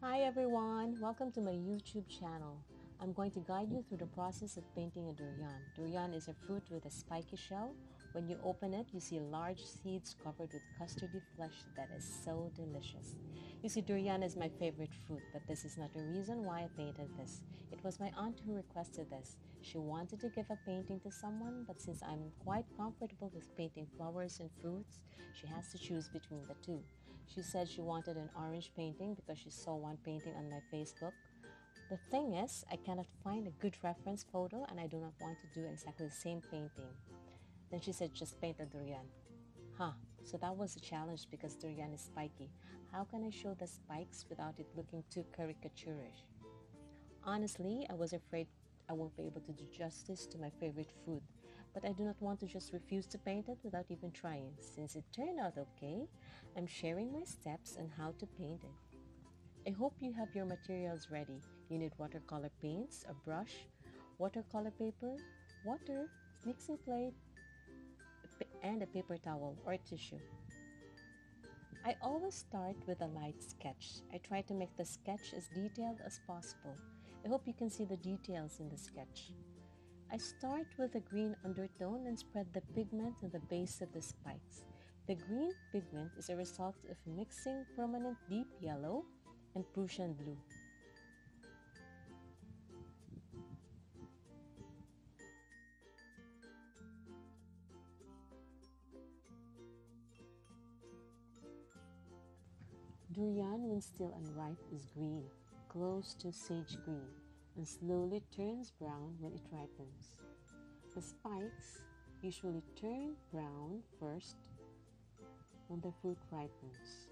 Hi everyone, welcome to my YouTube channel. I'm going to guide you through the process of painting a durian. Durian is a fruit with a spiky shell. When you open it, you see large seeds covered with custardy flesh that is so delicious. You see, durian is my favorite fruit, but this is not the reason why I painted this. It was my aunt who requested this. She wanted to give a painting to someone, but since I'm quite comfortable with painting flowers and fruits, she has to choose between the two. She said she wanted an orange painting because she saw one painting on my Facebook. The thing is, I cannot find a good reference photo and I do not want to do exactly the same painting. Then she said just paint a durian. So that was a challenge because durian is spiky. How can I show the spikes without it looking too caricaturish? Honestly, I was afraid I won't be able to do justice to my favorite food, but I do not want to just refuse to paint it without even trying. Since it turned out okay, I'm sharing my steps on how to paint it. I hope you have your materials ready. You need watercolor paints, a brush, watercolor paper, water, mixing plate, and a paper towel or tissue. I always start with a light sketch. I try to make the sketch as detailed as possible. I hope you can see the details in the sketch. I start with a green undertone and spread the pigment on the base of the spikes. The green pigment is a result of mixing permanent deep yellow and Prussian blue. Durian, when still unripe, is green, close to sage green, and slowly turns brown when it ripens. The spikes usually turn brown first when the fruit ripens.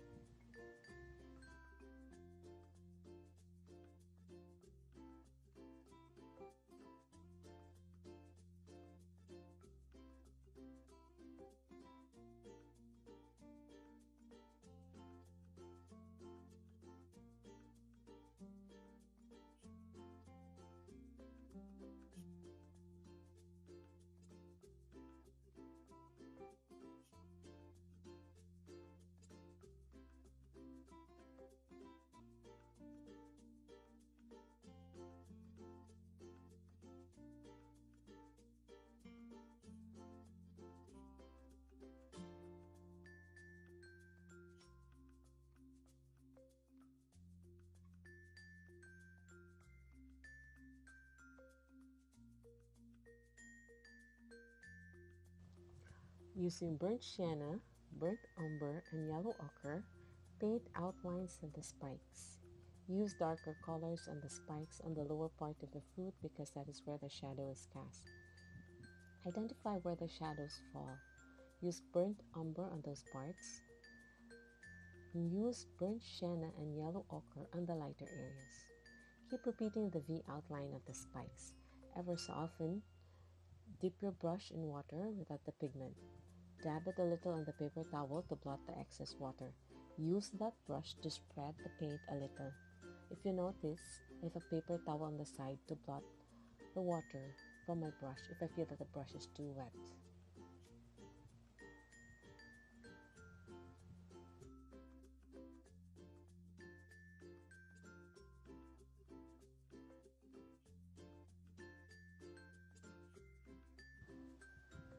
Using burnt sienna, burnt umber, and yellow ochre, paint outlines of the spikes. Use darker colors on the spikes on the lower part of the fruit because that is where the shadow is cast. Identify where the shadows fall. Use burnt umber on those parts. Use burnt sienna and yellow ochre on the lighter areas. Keep repeating the V outline of the spikes. Ever so often, dip your brush in water without the pigment. Dab it a little on the paper towel to blot the excess water. Use that brush to spread the paint a little. If you notice, I have a paper towel on the side to blot the water from my brush if I feel that the brush is too wet.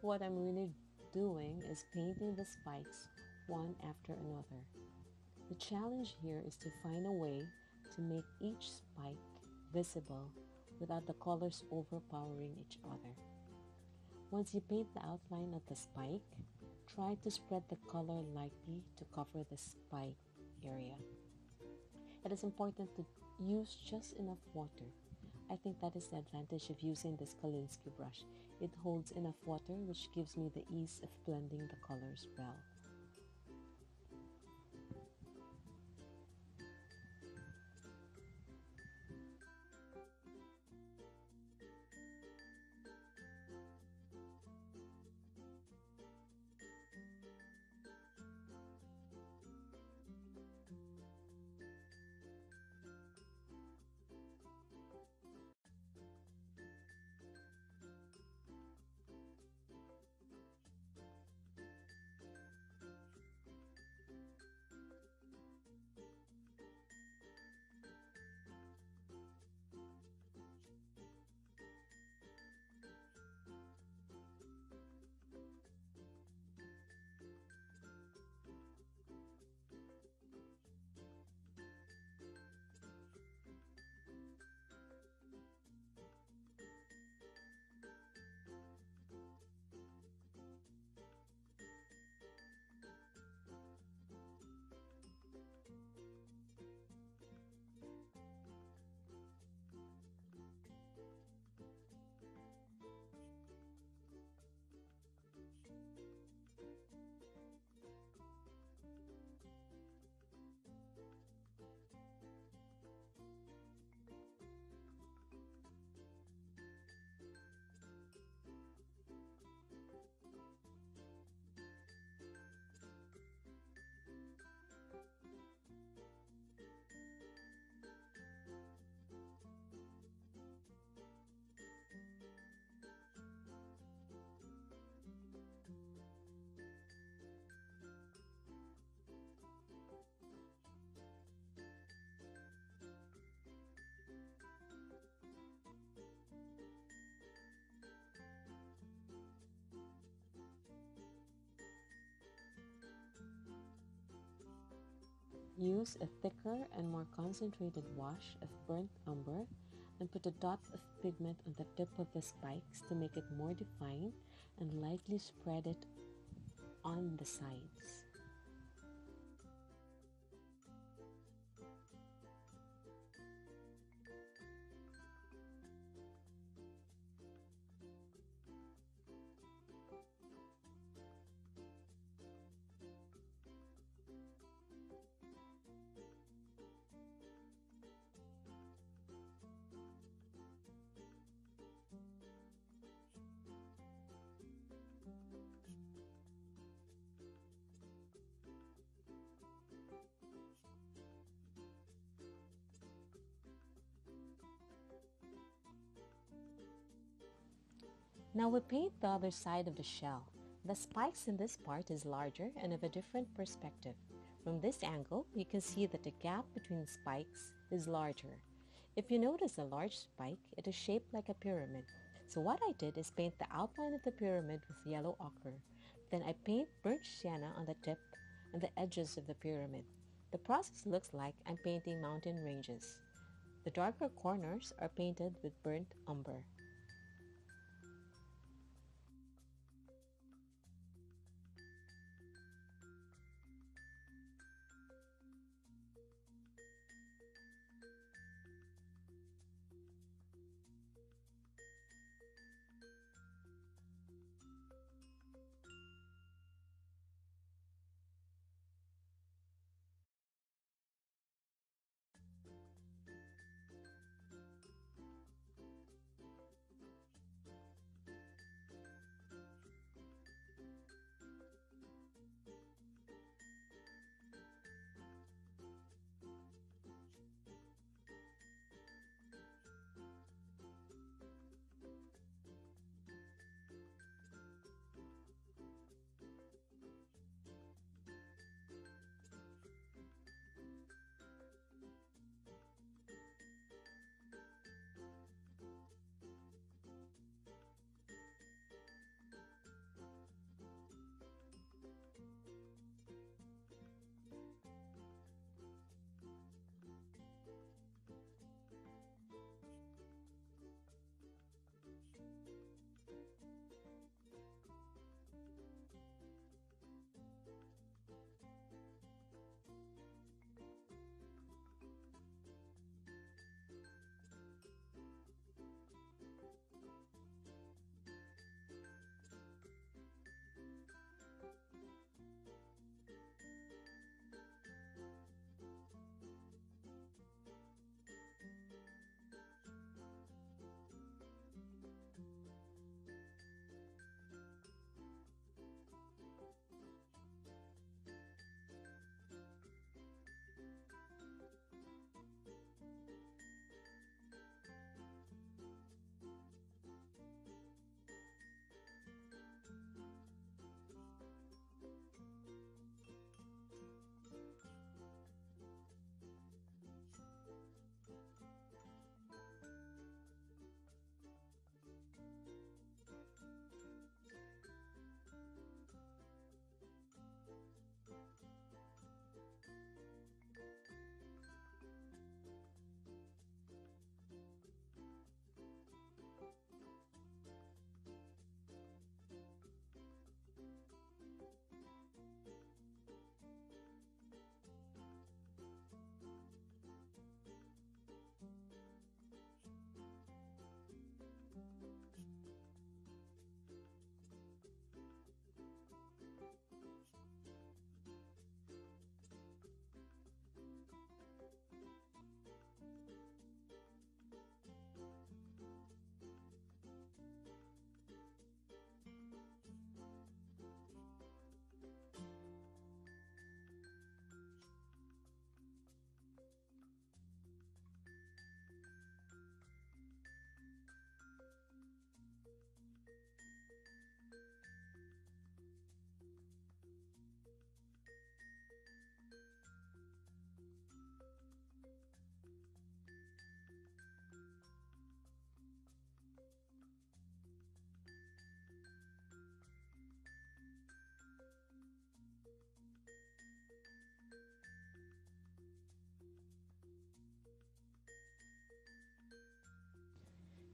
What I'm really doing is painting the spikes one after another. The challenge here is to find a way to make each spike visible without the colors overpowering each other. Once you paint the outline of the spike, try to spread the color lightly to cover the spike area. It is important to use just enough water. I think that is the advantage of using this Kolinsky brush. It holds enough water, which gives me the ease of blending the colors well. Use a thicker and more concentrated wash of burnt umber and put a dot of pigment on the tip of the spikes to make it more defined and lightly spread it on the sides. Now we paint the other side of the shell. The spikes in this part is larger and of a different perspective. From this angle, you can see that the gap between spikes is larger. If you notice a large spike, it is shaped like a pyramid. So what I did is paint the outline of the pyramid with yellow ochre. Then I paint burnt sienna on the tip and the edges of the pyramid. The process looks like I'm painting mountain ranges. The darker corners are painted with burnt umber.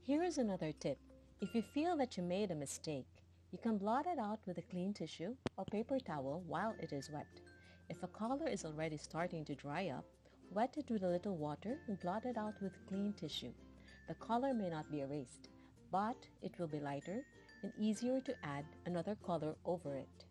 Here is another tip. If you feel that you made a mistake, you can blot it out with a clean tissue or paper towel while it is wet. If a color is already starting to dry up, wet it with a little water and blot it out with clean tissue. The color may not be erased, but it will be lighter and easier to add another color over it.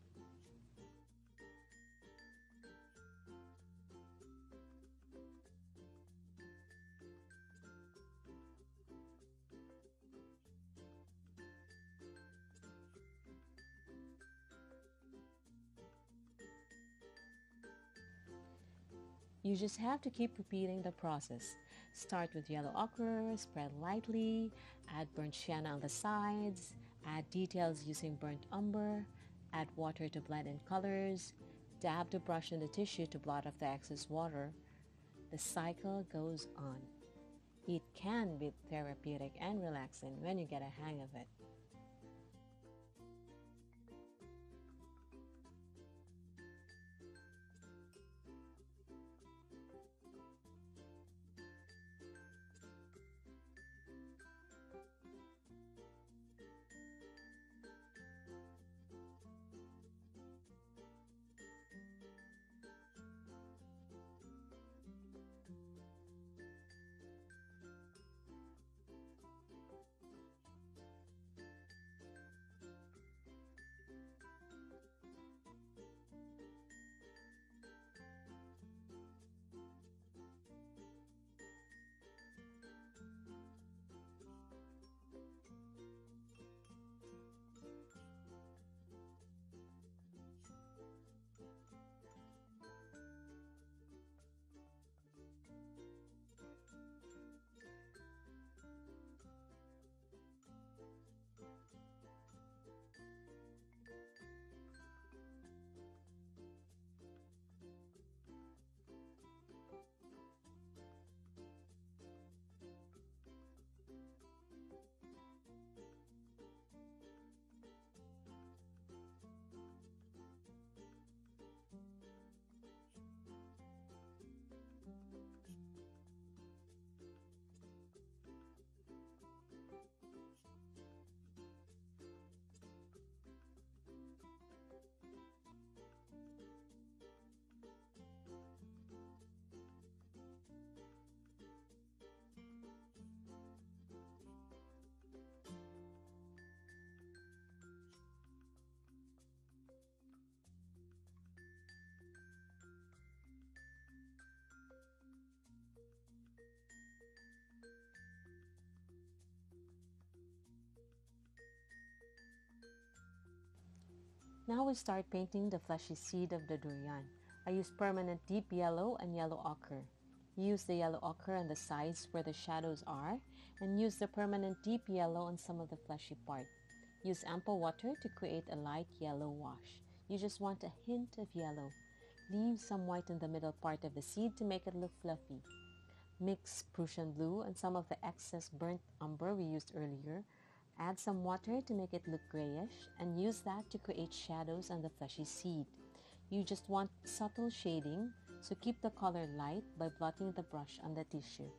You just have to keep repeating the process. Start with yellow ochre, spread lightly, add burnt sienna on the sides, add details using burnt umber, add water to blend in colors, dab the brush in the tissue to blot off the excess water. The cycle goes on. It can be therapeutic and relaxing when you get a hang of it. Now we start painting the fleshy seed of the durian. I use permanent deep yellow and yellow ochre. Use the yellow ochre on the sides where the shadows are, and use the permanent deep yellow on some of the fleshy part. Use ample water to create a light yellow wash. You just want a hint of yellow. Leave some white in the middle part of the seed to make it look fluffy. Mix Prussian blue and some of the excess burnt umber we used earlier. Add some water to make it look grayish and use that to create shadows on the fleshy seed. You just want subtle shading, so keep the color light by blotting the brush on the tissue.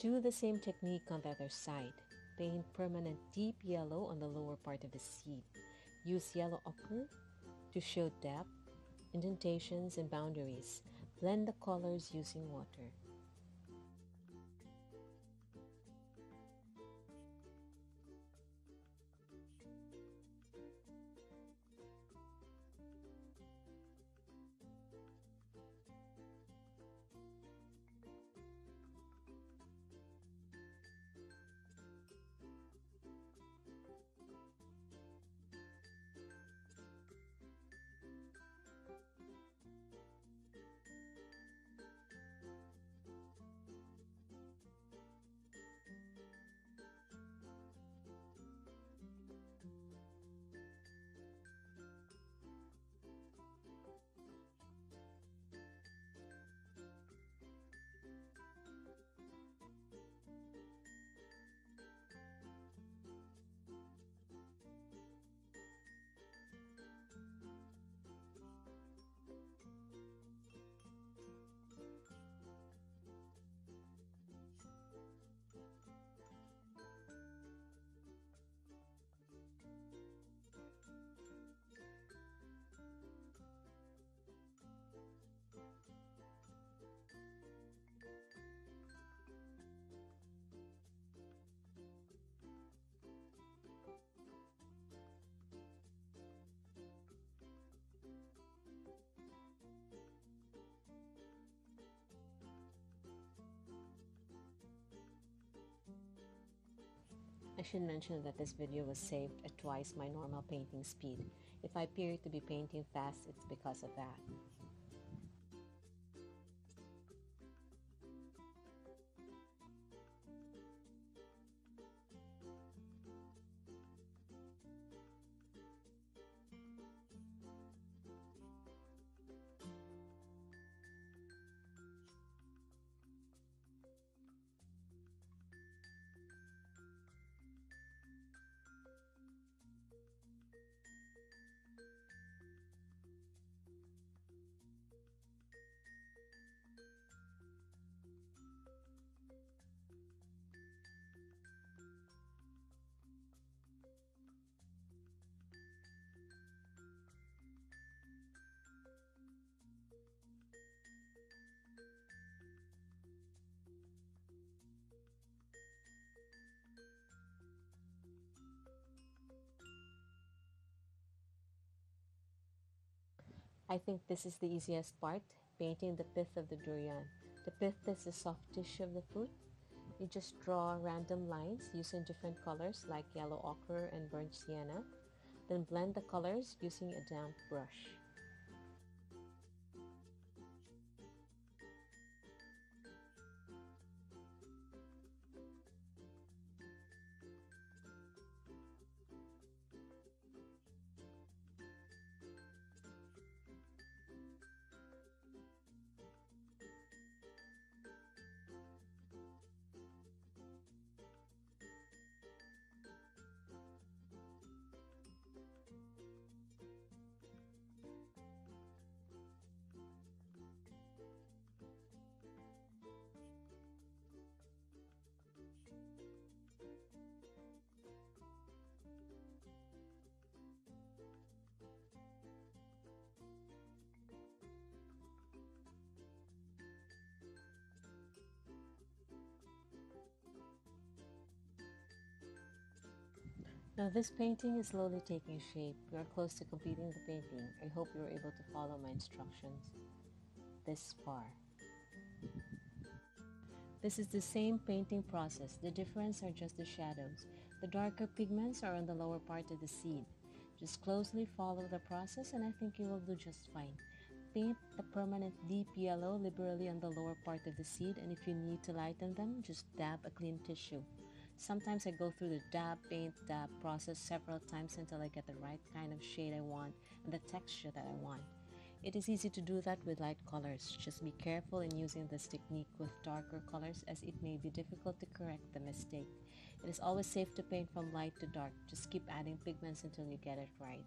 Do the same technique on the other side. Paint permanent deep yellow on the lower part of the seed. Use yellow ochre to show depth, indentations, and boundaries. Blend the colors using water. should mention that this video was saved at twice my normal painting speed. If I appear to be painting fast, it's because of that. I think this is the easiest part, painting the pith of the durian. The pith is the soft tissue of the fruit. You just draw random lines using different colors like yellow ochre and burnt sienna. Then blend the colors using a damp brush. Now this painting is slowly taking shape. We are close to completing the painting. I hope you were able to follow my instructions this far. This is the same painting process. The difference are just the shadows. The darker pigments are on the lower part of the seed. Just closely follow the process and I think you will do just fine. Paint the permanent deep yellow liberally on the lower part of the seed, and if you need to lighten them, just dab a clean tissue. Sometimes I go through the dab, paint, dab process several times until I get the right kind of shade I want and the texture that I want. It is easy to do that with light colors. Just be careful in using this technique with darker colors as it may be difficult to correct the mistake. It is always safe to paint from light to dark. Just keep adding pigments until you get it right.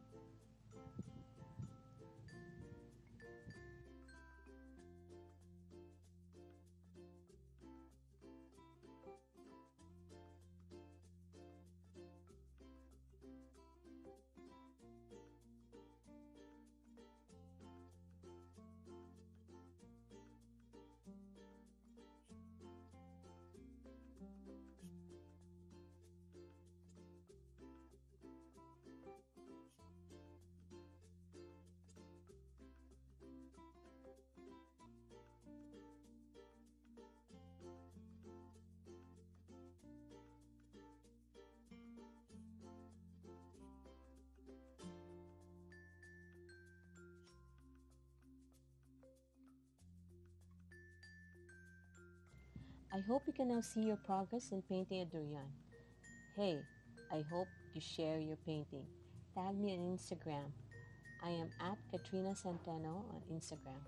I hope you can now see your progress in painting a durian. Hey, I hope you share your painting. Tag me on Instagram. I am at Katrina Centeno on Instagram.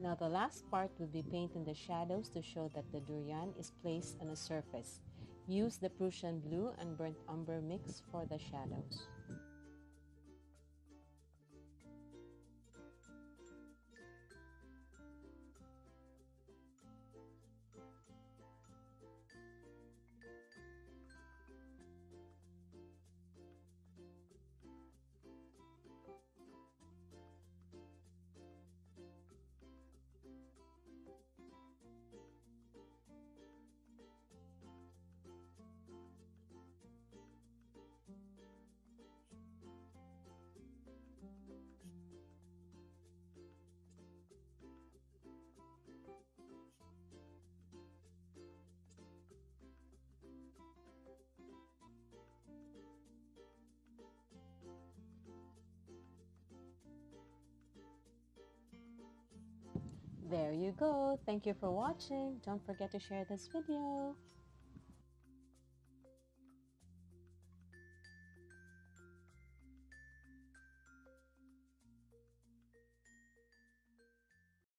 Now the last part will be painting the shadows to show that the durian is placed on a surface. Use the Prussian blue and burnt umber mix for the shadows. There you go. Thank you for watching. Don't forget to share this video.